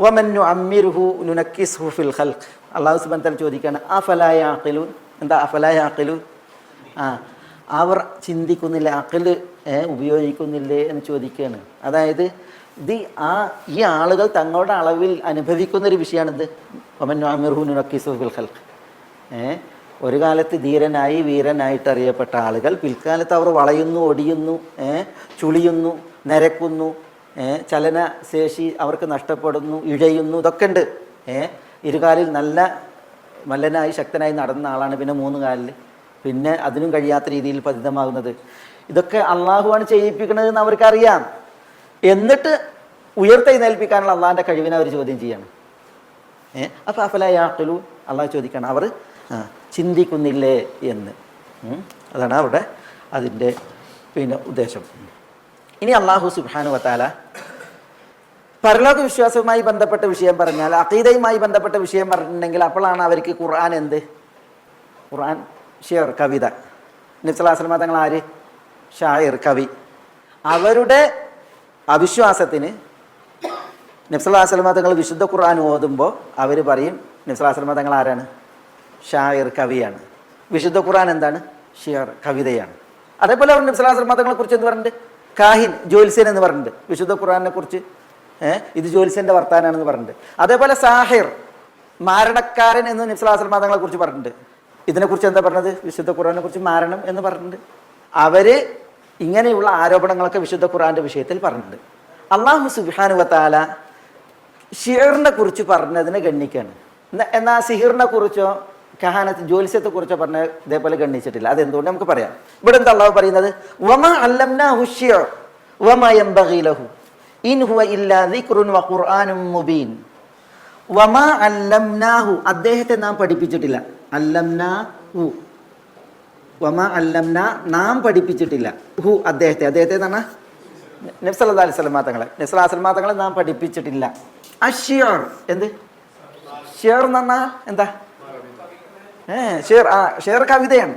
വമൻ നുഅമ്മിറുഹു നുനക്കിസ്ഹു ഫിൽ ഖൽഖ്. അല്ലാഹു സുബ്ഹാനഹു വ തആല ചോദിക്കുകയാണ് അഫലാ യഅഖിലൂൻ. എന്താ അഫലാ യഅഖിലൂൻ? അവർ ചിന്തിക്കുന്നില്ല, അഖില് ഉപയോഗിക്കുന്നില്ലേ എന്ന് ചോദിക്കുകയാണ്. അതായത് ഈ ആളുകൾ തങ്ങളുടെ അളവിൽ അനുഭവിക്കുന്നൊരു വിഷയമാണിത്. വമൻ നുഅമ്മിറുഹു നുനക്കിസ്ഹു ഫിൽ ഖൽഖ്. ഒരു കാലത്ത് ധീരനായി വീരനായിട്ട് അറിയപ്പെട്ട ആളുകൾ പിൽക്കാലത്ത് അവർ വളയുന്നു, ഒടിയുന്നു, ചുളിയുന്നു, നരക്കുന്നു, ചലനശേഷി അവർക്ക് നഷ്ടപ്പെടുന്നു, ഇഴയുന്നു. ഇതൊക്കെ ഉണ്ട്. ഇരുകാലിൽ നല്ല മല്ലനായി ശക്തനായി നടന്ന ആളാണ് പിന്നെ 3 കാലിൽ, പിന്നെ അതിനും കഴിയാത്ത രീതിയിൽ പതിതമാകുന്നത്. ഇതൊക്കെ അള്ളാഹുവാണ് ചെയ്യിപ്പിക്കുന്നതെന്ന് അവർക്കറിയാം. എന്നിട്ട് ഉയർത്തെഴുന്നേൽപ്പിക്കാനുള്ള അള്ളാഹിൻ്റെ കഴിവിനെ അവർ ചോദ്യം ചെയ്യാണ്. അപ്പോൾ അഫലാ യഅഖിലൂൻ, അള്ളാഹു ചോദിക്കണം അവർ ചിന്തിക്കുന്നില്ലേ എന്ന്. അതാണ് അവിടെ അതിൻ്റെ ഉദ്ദേശം. ഇനി അള്ളാഹു സുബ്ഹാനഹു വ തആല പരലോക വിശ്വാസവുമായി ബന്ധപ്പെട്ട വിഷയം പറഞ്ഞാൽ, അഖീദയുമായി ബന്ധപ്പെട്ട വിഷയം പറഞ്ഞിട്ടുണ്ടെങ്കിൽ അപ്പോഴാണ് അവർക്ക് ഖുർആൻ ഖുർആൻ ഷിയർ, കവിത. നബി സല്ലല്ലാഹു അലൈഹി വസല്ലം തങ്ങൾ ആര്? ഷായിർ, കവി. അവരുടെ അവിശ്വാസത്തിന് നബി സല്ലല്ലാഹു അലൈഹി വസല്ലം തങ്ങൾ വിശുദ്ധ ഖുർആൻ ഓതുമ്പോൾ അവർ പറയും നബി സല്ലല്ലാഹു അലൈഹി വസല്ലം തങ്ങൾ ആരാണ്? ഷായിർ, കവിയാണ്. വിശുദ്ധ ഖുർആൻ എന്താണ്? ഷിയർ, കവിതയാണ്. അതേപോലെ അവർ നബി സല്ലല്ലാഹു അലൈഹി വസല്ലം തങ്ങളെ കുറിച്ച് എന്ത് പറഞ്ഞിട്ടുണ്ട്? കാഹിൻ, ജ്യോത്സ്യൻ എന്ന് പറഞ്ഞിട്ടുണ്ട്. വിശുദ്ധ ഖുർആനെ കുറിച്ച് ഇത് ജ്യോത്സ്യൻ്റെ വർത്താനാണെന്ന് പറഞ്ഞിട്ടുണ്ട്. അതേപോലെ സാഹിർ, മാരണക്കാരൻ എന്ന് നബി സല്ലല്ലാഹു അലൈഹി വസല്ലം തങ്ങളെ കുറിച്ച് പറഞ്ഞിട്ടുണ്ട്. ഇതിനെക്കുറിച്ച് എന്താ പറഞ്ഞത്? വിശുദ്ധ ഖുർആനെ കുറിച്ച് മാരണം എന്ന് പറഞ്ഞിട്ടുണ്ട്. അവർ ഇങ്ങനെയുള്ള ആരോപണങ്ങളൊക്കെ വിശുദ്ധ ഖുർആന്റെ വിഷയത്തിൽ പറഞ്ഞിട്ടുണ്ട്. അല്ലാഹു സുബ്ഹാനഹു വ തആല ഷിയറിനെ കുറിച്ച് പറഞ്ഞതിനെ ഗണ്ണിക്കുകയാണ്. എന്നാൽ സിഹിറിനെ കുറിച്ചോ കഹാനത്ത്, ജ്യോത്സ്യത്തെ കുറിച്ചോ പറഞ്ഞ ഇതേപോലെ ഗണ്ണിച്ചിട്ടില്ല. അതെന്തുകൊണ്ട് നമുക്ക് പറയാം. ഇവിടെ എന്താ അള്ളാഹു പറയുന്നത്? വമാ അല്ലംനാഹു ശിയർ വമാ യൻബഗി ലഹു ഇൻ ഹുവ ഇല്ലാ ദിക്റുൻ വ ഖുർആനും മുബീൻ. വമാ അല്ലംനാഹു, അദ്ദേഹത്തെ നാം പഠിപ്പിച്ചിട്ടില്ല. അല്ലംനാഹു, വമാ അല്ലംനാ, നാം പഠിപ്പിച്ചിട്ടില്ല. ഹു, അദ്ദേഹത്തെ എന്ന് പറഞ്ഞാൽ നബി സല്ലല്ലാഹു അലൈഹി വസല്ലം തങ്ങളെ, നബി സല്ലല്ലാഹു അലൈഹി വസല്ലം തങ്ങളെ നാം പഠിപ്പിച്ചിട്ടില്ല. അശ്ശിയർ, എന്ത് ഷിയർ എന്ന് പറഞ്ഞാൽ എന്താ? ഷിയർ കവിതയാണ്.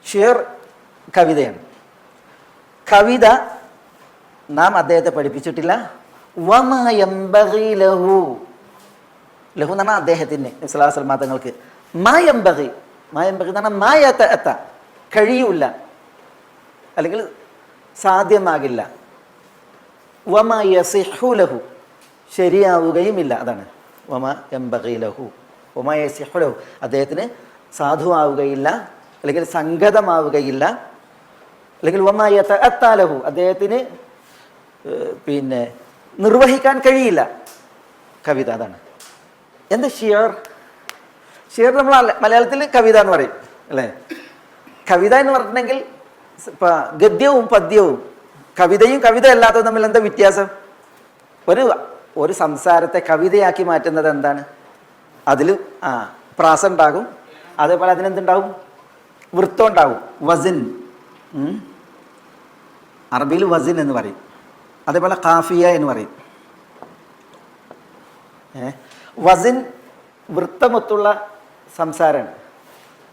ഷിയർ കവിതയാണ്. കവിത നാം അദ്ദേഹത്തെ പഠിപ്പിച്ചിട്ടില്ല. വമാ യൻബഗി ലഹു, ലഹു എന്ന് പറഞ്ഞാൽ അദ്ദേഹത്തിന്, നബി സല്ലല്ലാഹു അലൈഹി വസല്ലം തങ്ങൾക്ക്. മാ യൻബഗി എന്ന് പറഞ്ഞാൽ മാ യതഅത്ത, കഴിയൂല, അല്ലെങ്കിൽ സാധ്യമാകില്ല. വമാ യസിഹു ലഹു, ശരിയാവുകയുമില്ല. അതാണ് വമാ യൻബഗി ലഹു, വമാ യസിഹു ലഹു, അദ്ദേഹത്തിന് സാധുവാവുകയില്ല, അല്ലെങ്കിൽ സംഗതമാവുകയില്ല, അല്ലെങ്കിൽ വമാ യതഅത്ത ലഹു, അദ്ദേഹത്തിന് നിർവഹിക്കാൻ കഴിയില്ല കവിത. അതാണ് എന്താ ഷിയർ. ഷിയർ നമ്മൾ മലയാളത്തിൽ കവിത എന്ന് പറയും അല്ലേ? കവിത എന്ന് പറഞ്ഞിട്ടുണ്ടെങ്കിൽ ഗദ്യവും പദ്യവും, കവിതയും കവിത അല്ലാത്തതും തമ്മിൽ എന്താ വ്യത്യാസം? ഒരു സംസാരത്തെ കവിതയാക്കി മാറ്റുന്നത് എന്താണ്? അതിൽ പ്രാസ ഉണ്ടാകും, അതേപോലെ അതിനെന്തുണ്ടാവും? വൃത്തം ഉണ്ടാവും, വസിൻ. അറബിയിൽ വസിൻ എന്ന് പറയും. അതേപോലെ കാഫിയ എന്ന് പറയും. വസിൻ വൃത്തമൊത്തുള്ള സംസാരമാണ്.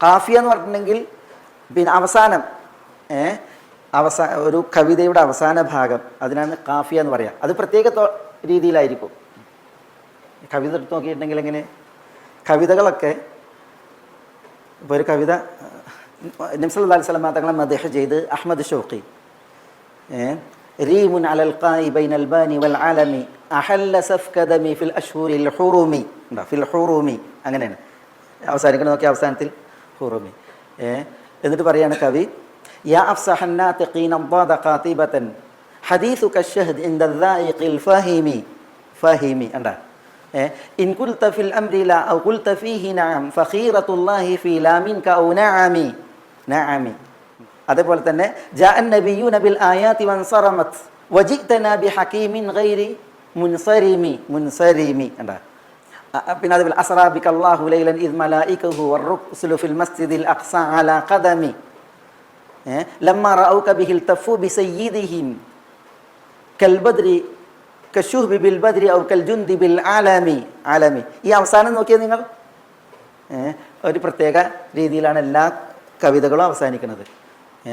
കാഫിയ എന്ന് പറഞ്ഞിട്ടുണ്ടെങ്കിൽ അവസാനം ഒരു കവിതയുടെ അവസാന ഭാഗം, അതിനാണ് കാഫിയ എന്ന് പറയുക. അത് പ്രത്യേക രീതിയിലായിരിക്കും. കവിത എടുത്ത് നോക്കിയിട്ടുണ്ടെങ്കിൽ എങ്ങനെ കവിതകളൊക്കെ, ഇപ്പോൾ ഒരു കവിത നബി സല്ലല്ലാഹു അലൈഹി വസല്ലം തങ്ങളെ മദ്ഹ് ചെയ്ത് അഹ്മദ് ഷൗഖി, റീമുൻ അലൽ ഖായി ബൈനൽ ബാനി വൽ ആലമി അഹല്ല സഫ്കദമി ഫിൽ അഷ്ഹുരിൽ ഹുറൂമി, ഫിൽ ഹുറൂമി, അങ്ങനെയാണ് അവസാനിക്കണം. നോക്കി അവസാനത്തിൽ ഹുറൂമി. എന്നിട്ട് പറയാണ് കവി, യാ അഫ്സഹൻ നാതിഖീന ضاد قاطبة حديثك الشهد عند الذائق الفاهمي فاهمي أندا إن قلت في الأمر لا أو قلت فيه نعم فخيرة الله في لا منك أو نعمي نعمي. അതേപോലെ തന്നെ جاء النبيون بالآيات وانصرمت وجئتنا بحكيم غير منصرم أندا. പിന്നെ അതേപോലെ അസ്റാ ബിക അല്ലാഹു ലൈലൻ ഇദ് മലായികഹു വറുസ്ലു ഫിൽ മസ്ജിദിൽ അഖ്സ അലാ ഖദമി ലമ്മ റഔക ബിഹിൽ തഫു ബിസയ്യിദിഹിം കൽ ബദ്രി കശുഹ്ബി ബിൽ ബദ്രി ഔ കൽ ജുൻദി ബിൽ ആലമി. ഈ അവസാനം നോക്കിയാൽ നിങ്ങൾ ഒരു പ്രത്യേക രീതിയിലാണ് എല്ലാ കവിതകളും അവസാനിക്കുന്നത്.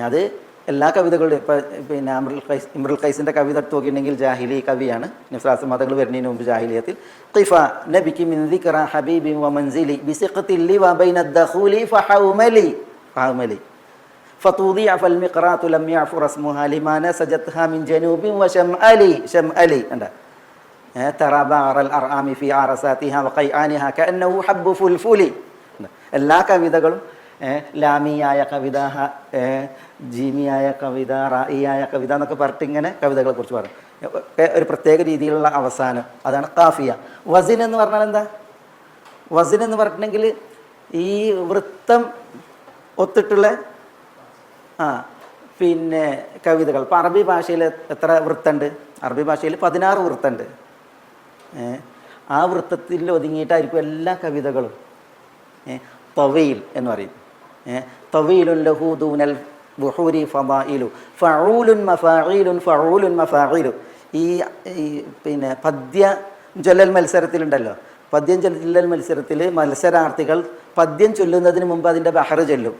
അത് എല്ലാ കവിതകളുടെയും ഇപ്പം പിന്നെ ഇമ്രുൽ ഖൈസിൻ്റെ കവിത എടുത്ത് നോക്കിയിട്ടുണ്ടെങ്കിൽ ജാഹിലി കവിയാണ്. നബ്സല്ലാസ് മതങ്ങൾ വരുന്നതിന് മുമ്പ് ജാഹിലിയത്തിൽ ഖിഫ നബിക്ക് മിൻ ദിക്റ ഹബീബി വ മൻസിലി ബിസിഖ്തില്ലി വ ബൈന ദഖൂലി ഫഹൗമലി ഫഹൗമലി ഫതൂദിഅ ഫൽ മിഖറാത്തു ലം യഅഫു റസ്മുഹാ ലിമാ നസജത്ഹാ മിൻ ജനൂബി വ ശംഅലി ശംഅലി അണ്ട തറബഅറൽ അർആമി ഫി അറസാതിഹാ വ ഖൈആനിഹാ കഅന്നഹു ഹബ്ബു ഫുൽഫുലി. എല്ലാ കവിതകളും ലാമിയായ കവിത, ജീമിയായ കവിത, റായിയായ കവിത എന്നൊക്കെ പറഞ്ഞിട്ട് ഇങ്ങനെ കവിതകളെ കുറിച്ച് പറയും. ഒരു പ്രത്യേക രീതിയിലുള്ള അവസാനം, അതാണ് കാഫിയ. വസിൻ എന്ന് പറഞ്ഞാൽ എന്താ? വസിൻ എന്ന് പറഞ്ഞിട്ടുണ്ടെങ്കിൽ ഈ വൃത്തം ഒത്തിട്ടുള്ള പിന്നെ കവിതകൾ. ഇപ്പം അറബി ഭാഷയിൽ എത്ര വൃത്തമുണ്ട്? അറബി ഭാഷയിൽ 16 വൃത്തമുണ്ട്. ആ വൃത്തത്തിൽ ഒതുങ്ങിയിട്ടായിരിക്കും എല്ലാ കവിതകളും. തവീൽ എന്ന് പറയും. തവീലുൻ ലഹു ദൂനൽ ബുഹൂരി ഫദായിലു ഫഊലുൻ മഫാഈലുൻ ഫഊലുൻ മഫാഈലു. ഈ പിന്നെ പദ്യം ചൊല്ലൽ മത്സരത്തിലുണ്ടല്ലോ, പദ്യം ചൊല്ലൽ മത്സരത്തിൽ മത്സരാർത്ഥികൾ പദ്യം ചൊല്ലുന്നതിന് മുമ്പ് അതിൻ്റെ ബഹറ് ചൊല്ലും.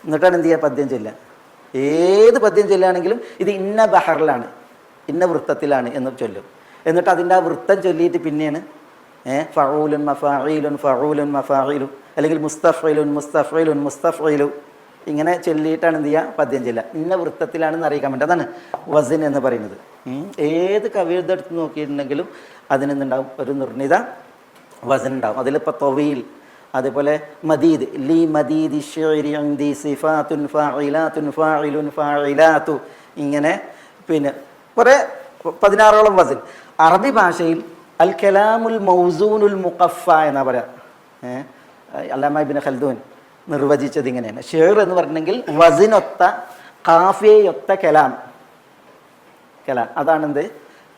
എന്നിട്ടാണ് എന്ത് ചെയ്യുക? പദ്യം ചൊല്ലുക. ഏത് പദ്യം ചൊല്ലുകയാണെങ്കിലും ഇത് ഇന്ന ബഹറിലാണ്, ഇന്ന വൃത്തത്തിലാണ് എന്ന് ചൊല്ലും. എന്നിട്ട് അതിൻ്റെ ആ വൃത്തം ചൊല്ലിയിട്ട് പിന്നെയാണ് ഫഊലുൻ മഫാഈലുൻ ഫഊലുൻ മഫാഈലു, അല്ലെങ്കിൽ മുസ്തഫീലുൻ മുസ്തഫീലുൻ മുസ്തഫീലു, ഇങ്ങനെ ചൊല്ലിയിട്ടാണ് എന്ത് ചെയ്യുക? പദ്യം ചൊല്ലുക. ഇന്ന വൃത്തത്തിലാണെന്ന് അറിയിക്കാൻ വേണ്ടി. അതാണ് വസിൻ എന്ന് പറയുന്നത്. ഏത് കവിത എടുത്ത് നോക്കിയിട്ടുണ്ടെങ്കിലും അതിനെന്തുണ്ടാവും? ഒരു നിർണിത വസിൻ ഉണ്ടാവും. അതിലിപ്പോൾ തൊവീൽ, അതേപോലെ മദീദ്, ലി മദീദി ശിഅരി ഇൻദി സിഫാത്തുൻ ഫാഇലാത്തുൻ ഫാഇലുൻ ഫാഇലാത്തു, ഇങ്ങനെ പിന്നെ കുറേ 16ഓളം വസിൻ. അറബി ഭാഷയിൽ അൽ കലാമുൽ മൗസൂനുൽ മുഖഫ എന്നാ പറയാ. അല്ലാമ ഇബ്നു ഖൽദൂൻ നിർവചിച്ചത് ഇങ്ങനെയാണ്. ഷെയർ എന്ന് പറഞ്ഞിട്ടുണ്ടെങ്കിൽ വസിനൊത്ത കാഫിയയൊത്ത കലാം, അതാണെന്ത്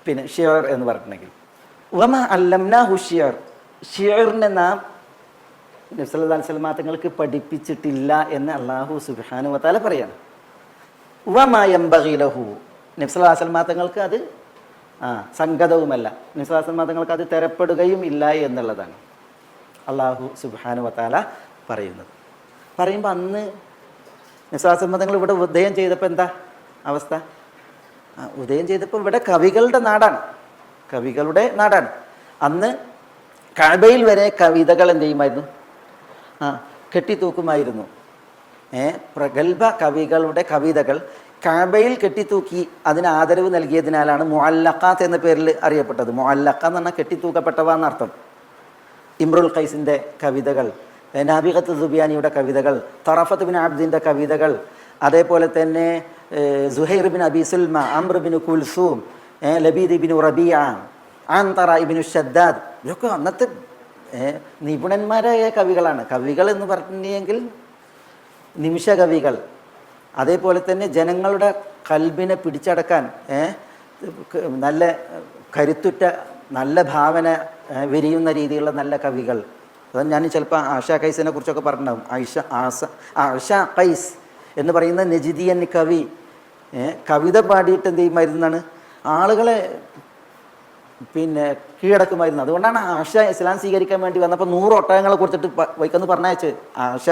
പിന്നെ ഷെയർ എന്ന് പറഞ്ഞിട്ടുണ്ടെങ്കിൽ. വമ അല്ലംനാഹു ഷിയർ, ഷിയറിനെ നാം നബി സല്ലല്ലാഹു അലൈഹി വസല്ലം തങ്ങൾക്ക് പഠിപ്പിച്ചിട്ടില്ല എന്ന് അല്ലാഹു സുബ്ഹാനഹു വ തആല പറയാണ്. വമ യംബഗി ലഹു, നബി സല്ലല്ലാഹു അലൈഹി വസല്ലം തങ്ങൾക്ക് അത് സംഗതവുമല്ല, നബി സല്ലല്ലാഹു അലൈഹി വസല്ലം തങ്ങൾക്ക് അത് തരപ്പെടുകയും ഇല്ല എന്നുള്ളതാണ് അല്ലാഹു സുബ്ഹാനഹു വ തആല പറയുന്നത്. പറയുമ്പോൾ അന്ന് നബി സല്ലല്ലാഹു അലൈഹി വസല്ലം തങ്ങൾ ഇവിടെ ഉദയം ചെയ്തപ്പോൾ എന്താ അവസ്ഥ? ഉദയം ചെയ്തപ്പോൾ ഇവിടെ കവികളുടെ നാടാണ്, കവികളുടെ നാടാണ്. അന്ന് കഅബയിൽ വരെ കവിതകൾ എന്ത് ചെയ്യുമായിരുന്നു? കെട്ടിത്തൂക്കുമായിരുന്നു. പ്രഗത്ഭ കവികളുടെ കവിതകൾ കഅബയിൽ കെട്ടിത്തൂക്കി അതിന് ആദരവ് നൽകിയതിനാലാണ് മുഅല്ലഖാത്ത് എന്ന പേരിൽ അറിയപ്പെട്ടത്. മുഅല്ലഖ എന്ന് പറഞ്ഞാൽ കെട്ടിത്തൂക്കപ്പെട്ടവ എന്നർത്ഥം. ഇമ്രുൽ ഖൈസിൻ്റെ കവിതകൾ, നാബിഗത്ത് സുബിയാനിയുടെ കവിതകൾ, തറഫത്ത് ബിൻ അബ്ദിൻ്റെ കവിതകൾ, അതേപോലെ തന്നെ Zuhair bin Abi Sulma, Amr bin Kulthum, Labid bin Rabia, Antara ibn Shaddad, ഇതൊക്കെ അന്നത്തെ നിപുണന്മാരായ കവികളാണ്. കവികൾ എന്ന് പറഞ്ഞെങ്കിൽ നിമിഷ കവികൾ. അതേപോലെ തന്നെ ജനങ്ങളുടെ കൽബിനെ പിടിച്ചടക്കാൻ നല്ല കരുത്തുറ്റ നല്ല ഭാവന വിരിയുന്ന രീതിയിലുള്ള നല്ല കവികൾ. അത് ഞാൻ ചിലപ്പോൾ ആഷ ഖൈസിനെ കുറിച്ചൊക്കെ പറഞ്ഞിട്ടുണ്ടാവും. ആഷ ഖൈസ് എന്ന് പറയുന്ന നജിദിയൻ കവി കവിത പാടിയിട്ട് എന്ത് ചെയ്യുമായിരുന്നാണ്? ആളുകളെ പിന്നെ കീഴടക്കുമായിരുന്നു. അതുകൊണ്ടാണ് ആഷ ഇസ്ലാം സ്വീകരിക്കാൻ വേണ്ടി വന്നപ്പോൾ 100 ഒട്ടകങ്ങളെ കുറിച്ചിട്ട് വൈക്കെന്ന് പറഞ്ഞയച്ച്. ആഷ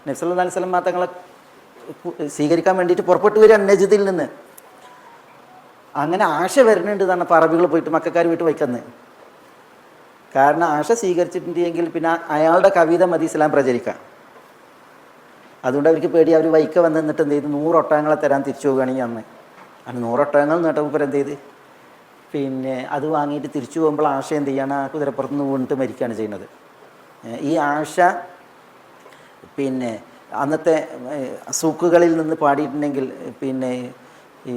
നബി സല്ലല്ലാഹു അലൈഹി വസല്ലം തങ്ങളെ സ്വീകരിക്കാൻ വേണ്ടിയിട്ട് പുറപ്പെട്ടു വരിക നജിദിൽ നിന്ന്. അങ്ങനെ ആഷ വരുന്നുണ്ട് എന്നാണ് അറബികൾ പോയിട്ട് മക്കാർ പോയിട്ട് വയ്ക്കുന്നത്. കാരണം ആഷ സ്വീകരിച്ചിട്ടുണ്ടെങ്കിൽ പിന്നെ അയാളുടെ കവിത മതി ഇസ്ലാം പ്രചരിക്കാം. അതുകൊണ്ട് അവർക്ക് പേടി. അവർ വൈക്ക വന്ന് നിന്നിട്ട് എന്ത് ചെയ്തു? 100 ഒട്ടകങ്ങളെ തരാൻ തിരിച്ചു പോവുകയാണെങ്കിൽ അന്ന് 100 ഒട്ടകങ്ങൾ നേട്ടപ്പോൾ എന്ത് ചെയ്ത് പിന്നെ അത് വാങ്ങിയിട്ട് തിരിച്ചു പോകുമ്പോൾ ആഷ എന്ത് ചെയ്യാണ്? ആ കുതിരപ്പുറത്ത് നിന്ന് വീണിട്ട് മരിക്കുകയാണ് ചെയ്യുന്നത്. ഈ ആഷ പിന്നെ അന്നത്തെ സൂക്കുകളിൽ നിന്ന് പാടിയിട്ടുണ്ടെങ്കിൽ പിന്നെ ഈ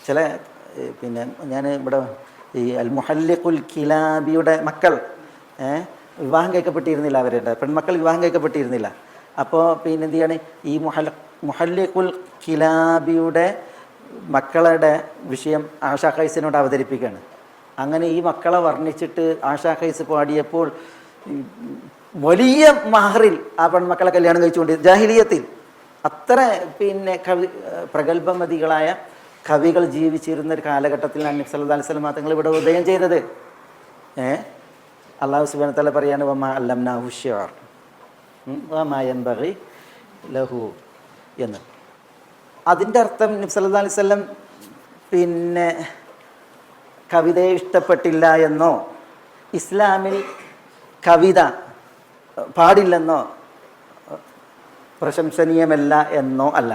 ചില പിന്നെ ഞാൻ ഇവിടെ ഈ അൽ മുഹല്ലിഖുൽ കിലാബിയുടെ മക്കൾ വിവാഹം കഴിക്കപ്പെട്ടിരുന്നില്ല. അവരുടെ പെൺമക്കൾ വിവാഹം കഴിക്കപ്പെട്ടിരുന്നില്ല. അപ്പോൾ പിന്നെ എന്ത് ചെയ്യാണ്? ഈ മുഹല്ലിഖുൽ കിലാബിയുടെ മക്കളുടെ വിഷയം ആഷാ ഖൈസിനോട് അവതരിപ്പിക്കുകയാണ്. അങ്ങനെ ഈ മക്കളെ വർണ്ണിച്ചിട്ട് ആഷാ ഖൈസ് പാടിയപ്പോൾ വലിയ മഹറിൽ ആ പെൺമക്കളെ കല്യാണം കഴിച്ചുകൊണ്ട് ജാഹിലിയത്തിൽ അത്ര പിന്നെ പ്രഗത്ഭമതികളായ കവികൾ ജീവിച്ചിരുന്ന ഒരു കാലഘട്ടത്തിലാണ് നബി സല്ലല്ലാഹു അലൈഹി വസല്ലം തങ്ങൾ ഇവിടെ ഉദയം ചെയ്തത്. അല്ലാഹു സുബ്ഹാനഹു വ തആല പറയാണ് വമാ അല്ലംനാഹു ശിഅർ വമാ യൻബഗി ലഹു എന്ന്. അതിൻ്റെ അർത്ഥം നബി സല്ലല്ലാഹു അലൈഹി വസല്ലം പിന്നെ കവിതയെ ഇഷ്ടപ്പെട്ടില്ല എന്നോ ഇസ്ലാമിൽ കവിത പാടില്ലെന്നോ പ്രശംസനീയമല്ല എന്നോ അല്ല.